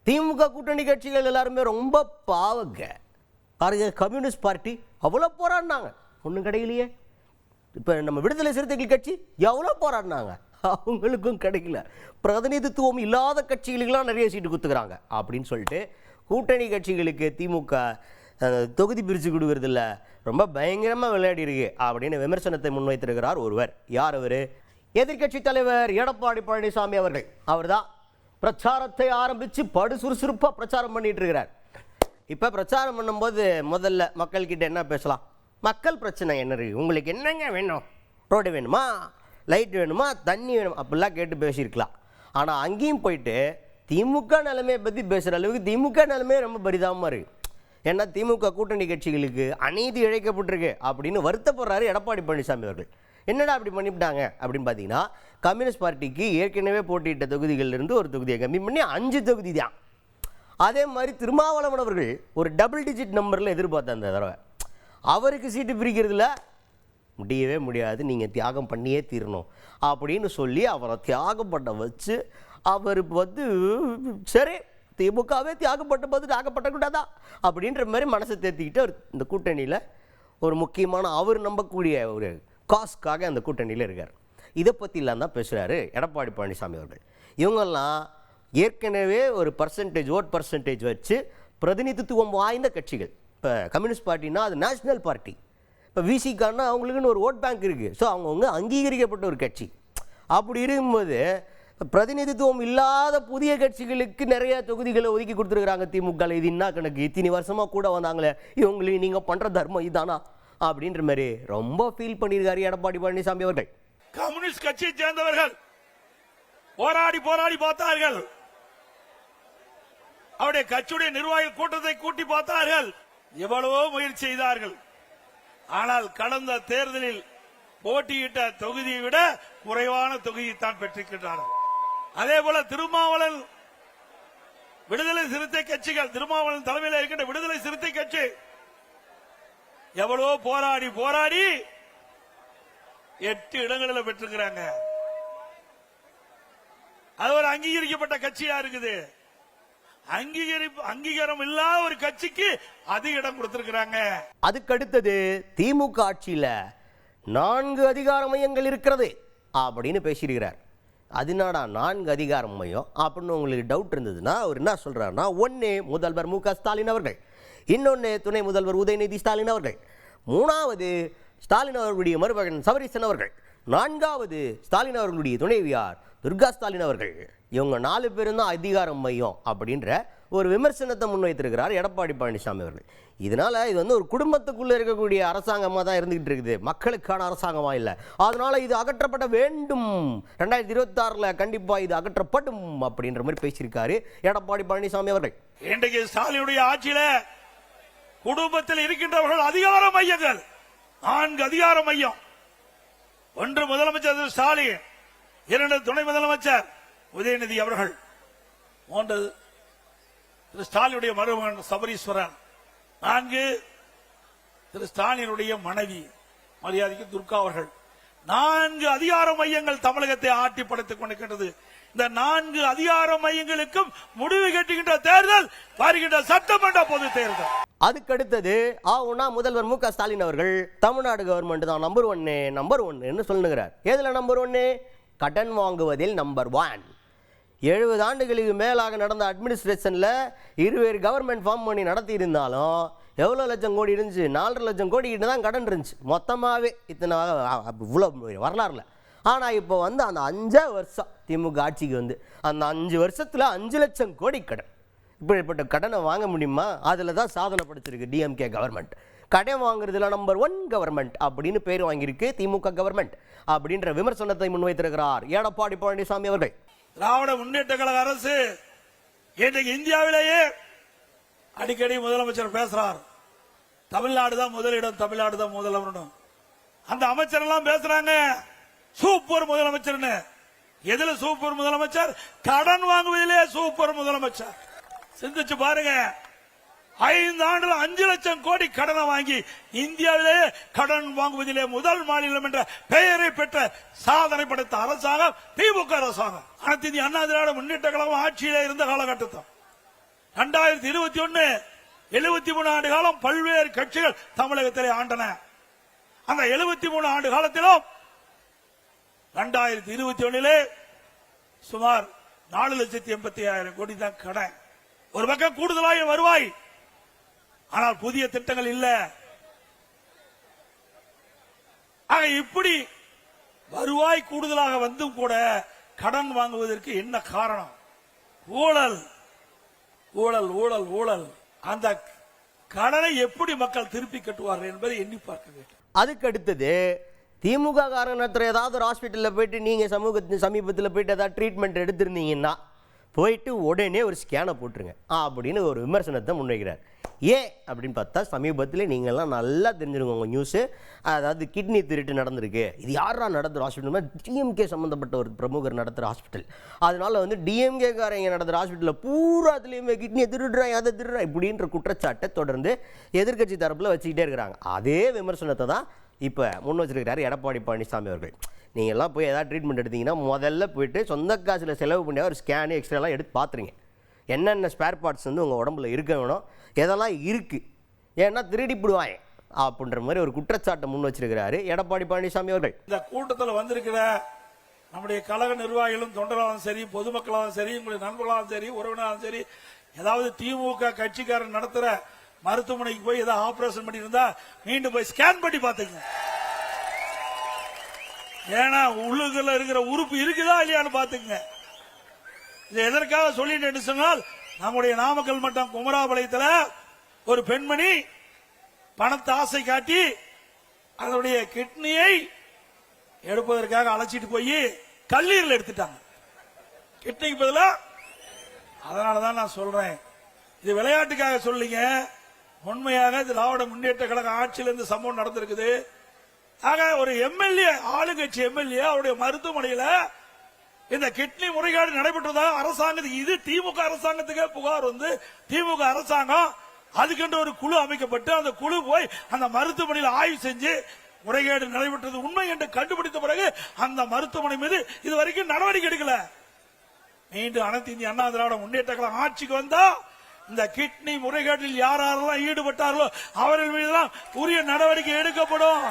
திமுக கூட்டணி கட்சிகள் எல்லாருமே ரொம்ப பாவங்க. பாருங்க, கம்யூனிஸ்ட் பார்ட்டி அவ்வளோ போராடினாங்க, ஒன்றும் கிடைக்கலையே. இப்போ நம்ம விடுதலை சிறுத்தைகள் கட்சி எவ்வளோ போராடினாங்க, அவங்களுக்கும் கிடைக்கல. பிரதிநிதித்துவம் இல்லாத கட்சிகளுக்கெல்லாம் நிறைய சீட்டு கொடுத்துக்கிறாங்க அப்படின்னு சொல்லிட்டு கூட்டணி கட்சிகளுக்கு திமுக தொகுதி பிரித்து கொடுக்கறதில்ல, ரொம்ப பயங்கரமாக விளையாடி இருக்கு அப்படின்னு விமர்சனத்தை முன்வைத்திருக்கிறார் ஒருவர். யார் அவர்? எதிர்கட்சி தலைவர் எடப்பாடி பழனிசாமி அவர்கள். அவர் தான் பிரச்சாரத்தை ஆரம்பித்து படு சுறுசுறுப்பாக பிரச்சாரம் பண்ணிட்டு இருக்கிறார். இப்போ பிரச்சாரம் பண்ணும்போது முதல்ல மக்கள்கிட்ட என்ன பேசலாம்? மக்கள் பிரச்சனை என்ன இருக்குது, உங்களுக்கு என்னங்க வேணும், ரோடு வேணுமா, லைட் வேணுமா, தண்ணி வேணுமா, அப்படிலாம் கேட்டு பேசியிருக்கலாம். ஆனால் அங்கேயும் போயிட்டு திமுக நிலைமையை பற்றி பேசுகிற அளவுக்கு திமுக நிலைமையே ரொம்ப பரிதாபமாக இருக்குது. ஏன்னா திமுக கூட்டணி கட்சிகளுக்கு அநீதி இழைக்கப்பட்டிருக்கு அப்படின்னு வருத்தப்படுறாரு எடப்பாடி பழனிசாமி அவர்கள். என்னடா அப்படி பண்ணிவிட்டாங்க அப்படின்னு பார்த்தீங்கன்னா, கம்யூனிஸ்ட் பார்ட்டிக்கு ஏற்கனவே போட்டியிட்ட தொகுதிகளிலிருந்து ஒரு தொகுதியை கம்மி பண்ணி 5 தொகுதி தான். அதே மாதிரி திருமாவளவன் அவர்கள் ஒரு டபுள் டிஜிட் நம்பரில் எதிர்பார்த்த அந்த தடவை அவருக்கு சீட்டு பிரிக்கிறதுல முடியவே முடியாது, நீங்கள் தியாகம் பண்ணியே தீரணும் அப்படின்னு சொல்லி அவரை தியாகம் பண்ண வச்சு அவர் சரி திமுகவே தியாகப்பட்ட போது தியாகப்படக்கூடாதா அப்படின்ற மாதிரி மனசை தேர்த்திக்கிட்டு அவர் இந்த கூட்டணியில் ஒரு முக்கியமான அவர் நம்பக்கூடிய ஒரு காஸ்க்காக அந்த கூட்டணியில் இருக்கார். இதை பற்றிலாம் தான் பேசுகிறாரு எடப்பாடி பழனிசாமி அவர்கள். இவங்கெல்லாம் ஏற்கனவே ஒரு ஓட் பர்சன்டேஜ் வச்சு பிரதிநிதித்துவம் வாய்ந்த கட்சிகள். இப்போ கம்யூனிஸ்ட் பார்ட்டினா அது நேஷ்னல் பார்ட்டி, இப்போ விசிகான்னா அவங்களுக்குன்னு ஒரு ஓட் பேங்க் இருக்குது. ஸோ அவங்கவுங்க அங்கீகரிக்கப்பட்ட ஒரு கட்சி. அப்படி இருக்கும்போது பிரதிநிதித்துவம் இல்லாத புதிய கட்சிகளுக்கு நிறைய தொகுதிகளை ஒதுக்கி கொடுத்துருக்குறாங்க திமுக. இது என்ன கணக்கு, இத்தனை வருஷமாக கூட வந்தாங்களே, இவங்களையும் நீங்கள் பண்ணுற தர்மம் இதுதானா அப்படின்ற மாதிரி ரொம்ப ஃபீல் பண்ணியிருக்காரு எடப்பாடி பழனிசாமி அவர்கள். கம்யூனிஸ்ட் கட்சியை சேர்ந்தவர்கள் போராடி பார்த்தார்கள். அவருடைய கட்சியுடைய நிர்வாகிகள் கூட்டத்தை கூட்டி பார்த்தார்கள், எவ்வளவோ முயற்சி செய்தார்கள். ஆனால் கடந்த தேர்தலில் போட்டியிட்ட தொகுதியை விட குறைவான தொகுதியைத்தான் பெற்றிருக்கிறார்கள். அதே போல திருமாவளவன் விடுதலை சிறுத்தை கட்சிகள், திருமாவளவன் தலைமையில் இருக்கின்ற விடுதலை சிறுத்தை கட்சி எவ்வளவோ போராடி 8 இடங்களில் பெற்றிருக்கிறாங்க. அது ஒரு அங்கீகரிக்கப்பட்ட கட்சியா இருக்குது. அங்கீகாரம் இல்லாத ஒரு கட்சிக்கு அதிக இடம் கொடுத்திருக்கிறாங்க. அதுக்கு அடுத்தது திமுக ஆட்சியில 4 அதிகார மையங்கள் இருக்கிறது அப்படின்னு பேசியிருக்கிறார். அதனாடா 4 அதிகார மையம் அப்படின்னு உங்களுக்கு டவுட் இருந்ததுன்னா அவர் என்ன சொல்றாருன்னா, 1 முதல்வர் மு க ஸ்டாலின் அவர்கள், இன்னொன்று துணை முதல்வர் உதயநிதி ஸ்டாலின் அவர்கள், 3வது ஸ்டாலின் அவர்களுடைய மருமகன் சபரீசன் அவர்கள், 4வது ஸ்டாலின் அவர்களுடைய துணைவியார் துர்கா ஸ்டாலின் அவர்கள். இவங்க 4 பேரும் தான் அதிகார மையம் அப்படின்ற ஒரு விமர்சனத்தை முன்வைத்திருக்கிறார் எடப்பாடி பழனிசாமி அவர்கள். இதனால இது ஒரு குடும்பத்துக்குள்ள இருக்கக்கூடிய அரசாங்கமாக தான் இருந்துகிட்டு இருக்குது, மக்களுக்கான அரசாங்கமா இல்லை. அதனால இது அகற்றப்பட வேண்டும், 2026 கண்டிப்பா இது அகற்றப்படும் அப்படின்ற மாதிரி பேசியிருக்காரு எடப்பாடி பழனிசாமி அவர்கள். இன்றைக்கு ஸ்டாலினுடைய ஆட்சியில குடும்பத்தில் இருக்கின்றவர்கள் அதிகார மையங்கள் 4 அதிகார மையம். 1 முதலமைச்சர் ஸ்டாலின், 2 துணை முதலமைச்சர் உதயநிதி அவர்கள், 3 திரு ஸ்டாலினுடைய மருமகன் சபரீஸ்வரன், 4 திரு ஸ்டாலினுடைய மனைவி மரியாதைக்கு துர்கா அவர்கள். 4 அதிகார மையங்கள் தமிழகத்தை ஆட்டி படைத்துக் கொண்டிருக்கின்றது. இந்த 4 அதிகார மையங்களுக்கும் முடிவு கட்டுகின்ற தேர்தல் வருகின்ற சட்டமன்ற பொது தேர்தல். அதுக்கடுத்தது முதல்வர் மு க ஸ்டாலின் அவர்கள் தமிழ்நாடு கவர்மெண்ட் தான் நம்பர் 1 சொல்லுகிறார். எதுல நம்பர் 1? கடன் வாங்குவதில் நம்பர் 1. 70 ஆண்டுகளுக்கு மேலாக நடந்த அட்மினிஸ்ட்ரேஷன்ல 20 கவர்மெண்ட் ஃபார்ம் பண்ணி நடத்தி இருந்தாலும் எவ்வளோ லட்சம் கோடி இருந்துச்சு? 4.5 லட்சம் கோடி கிட்ட தான் கடன் இருந்துச்சு மொத்தமாகவே இத்தனை இவ்வளோ வரலாறுல. ஆனால் இப்போ அந்த 5 வருஷம் திமுக ஆட்சிக்கு அந்த 5 வருஷத்தில் 5 லட்சம் கோடி கடன். இப்படிப்பட்ட கடனை வாங்க முடியுமா? அதில் தான் சாதனை படைச்சிருக்கு டிஎம்கே கவர்மெண்ட். கடன் வாங்குறதுல நம்பர் 1 கவர்மெண்ட் அப்படின்னு பேர் வாங்கியிருக்கு திமுக கவர்மெண்ட் அப்படின்ற விமர்சனத்தை முன்வைத்திருக்கிறார் எடப்பாடி பழனிசாமி அவர்கள். திராவிட முன்னேற்ற கழக அரசு இன்றைக்கு இந்தியாவிலேயே அடிக்கடி முதலமைச்சர் பேசுறார், தமிழ்நாடு தான் முதலிடம், தமிழ்நாடு தான் முதலிடம். அந்த அமைச்சர் எல்லாம் பேசுறாங்க சூப்பர் முதலமைச்சர். எதுல சூப்பர் முதலமைச்சர்? கடன் வாங்குவதிலே சூப்பர் முதலமைச்சர். சிந்திச்சு பாருங்க, 5 ஆண்டுல 5 லட்சம் கோடி கடனை வாங்கி இந்தியாவிலே கடன் வாங்குவதிலே முதல் மாநிலம் என்ற பெயரை பெற்ற சாதனை படைத்த அரசாங்கம் திமுக அரசாங்கம். அனைத்து இந்திய அண்ணா திராவிட முன்னேற்ற கழகம் ஆட்சியிலே இருந்த காலகட்டத்தில் 2021 73 ஆண்டு காலம் பல்வேறு கட்சிகள் தமிழகத்திலே ஆண்டன. அந்த 73 ஆண்டு காலத்திலும் 2021 சுமார் 4,85,000 கோடி தான் கடன். ஒரு பக்கம் கூடுதலாக வருவாய், ஆனால் புதிய திட்டங்கள் இல்ல. ஆக இப்படி வருவாய் கூடுதலாக வந்தும் கூட கடன் வாங்குவதற்கு என்ன காரணம்? ஊழல், ஊழல், ஊழல், ஊழல். அந்த கடனை எப்படி மக்கள் திருப்பி கட்டுவார்கள் என்பதை எண்ணி பார்க்க வேண்டும். அதுக்கு அடுத்தது திமுக காரங்க நடத்துகிற ஏதாவது ஒரு ஹாஸ்பிட்டலில் போயிட்டு நீங்கள் சமீபத்தில் போயிட்டு ஏதாவது ட்ரீட்மெண்ட் எடுத்திருந்தீங்கன்னா போயிட்டு உடனே ஒரு ஸ்கேனை போட்டுருங்க அப்படின்னு ஒரு விமர்சனத்தை முன்வைக்கிறார். ஏன் அப்படின்னு பார்த்தா சமீபத்தில் நீங்கள்லாம் நல்லா தெரிஞ்சிருங்க உங்கள் நியூஸு. அதாவது கிட்னி திருட்டு நடந்திருக்கு. இது யாரா நடத்துகிற ஹாஸ்பிட்டல்? டிஎம்கே சம்மந்தப்பட்ட ஒரு பிரமுகர் நடத்துகிற ஹாஸ்பிட்டல். அதனால டிஎம்கே காரங்க நடத்துகிற ஹாஸ்பிட்டலில் பூராத்துலேயுமே கிட்னியை திருடுறாங்க, அதை திருடுறாங்க இப்படின்ற குற்றச்சாட்டை தொடர்ந்து எதிர்க்கட்சி தரப்பில் வச்சுக்கிட்டே இருக்கிறாங்க. அதே விமர்சனத்தை தான் இப்போ முன் வச்சிருக்கிறார் எடப்பாடி பழனிசாமி அவர்கள். நீங்கள்லாம் போய் ஏதாவது ட்ரீட்மெண்ட் எடுத்தீங்கன்னா முதல்ல போயிட்டு சொந்த காசில் செலவு பண்ணி ஒரு ஸ்கேனு எக்ஸ்ட்ராலாம் எடுத்து பார்த்துருங்க. என்னென்ன ஸ்பேர் பார்ட்ஸ் உங்கள் உடம்புல இருக்க வேணும், எதெல்லாம் இருக்குது, ஏன்னா திருடிப்பிடுவாங்க அப்படின்ற மாதிரி ஒரு குற்றச்சாட்டை முன் வச்சிருக்கிறாரு எடப்பாடி பழனிசாமி அவர்கள். இந்த கூட்டத்தில் வந்திருக்கிற நம்முடைய கழக நிர்வாகிகளும் தொண்டராலும் சரி, பொதுமக்களாலும் சரி, உங்களுடைய நண்பர்களாலும் சரி, உறவினராலும் சரி, ஏதாவது திமுக கட்சிக்காரன் நடத்துற மருத்துவமனைக்கு போய் ஏதாவது ஆபரேஷன் பண்ணி இருந்தா மீண்டும் போய் ஸ்கேன் பண்ணி பார்த்துங்க. ஏன்னா உள்ளுக்குள்ள இருக்கிற உறுப்பு இருக்குதா இல்லையான்னு பாத்துங்க. இது எதற்காக சொல்லிட்டு சொன்னால், நம்முடைய நாமக்கல் மட்டம் குமராபாளையத்தில் ஒரு பெண்மணி பணத்தை ஆசை காட்டி அதனுடைய கிட்னியை எடுப்பதற்காக அழைச்சிட்டு போய் கல்லீரல் எடுத்துட்டாங்க, கிட்னிக்கு பதிலா. அதனாலதான் நான் சொல்றேன், இது விளையாட்டுக்காக சொல்லிங்க. உண்மையாக திராவிட முன்னேற்ற கழக ஆட்சியில் இந்த சம்பவம் நடந்திருக்குது. ஆக ஒரு எம்எல்ஏ, ஆளுங்கட்சி எம்எல்ஏ அவருடைய மருத்துவமனையில இந்த கிட்னி முறைகேடு நடைபெற்றதாக அரசாங்கத்துக்கு, இது திமுக அரசாங்கத்துக்கே புகார் வந்து திமுக அரசாங்கம் அதுக்கென்று ஒரு குழு அமைக்கப்பட்டு அந்த குழு போய் அந்த மருத்துவமனையில் ஆய்வு செஞ்சு முறைகேடு நடைபெற்றது உண்மை என்று கண்டுபிடித்த பிறகு அந்த மருத்துவமனை மீது இதுவரைக்கும் நடவடிக்கை எடுக்கல. மீண்டும் அனைத்து இந்திய அண்ணா திராவிட முன்னேற்ற கழகம் ஆட்சிக்கு வந்தா இந்த கிட்னி முறைகேட்டில் யாரெல்லாம் ஈடுபட்டார்களோ அவர்கள் மீதுதான் உரிய நடவடிக்கை எடுக்கப்படும்.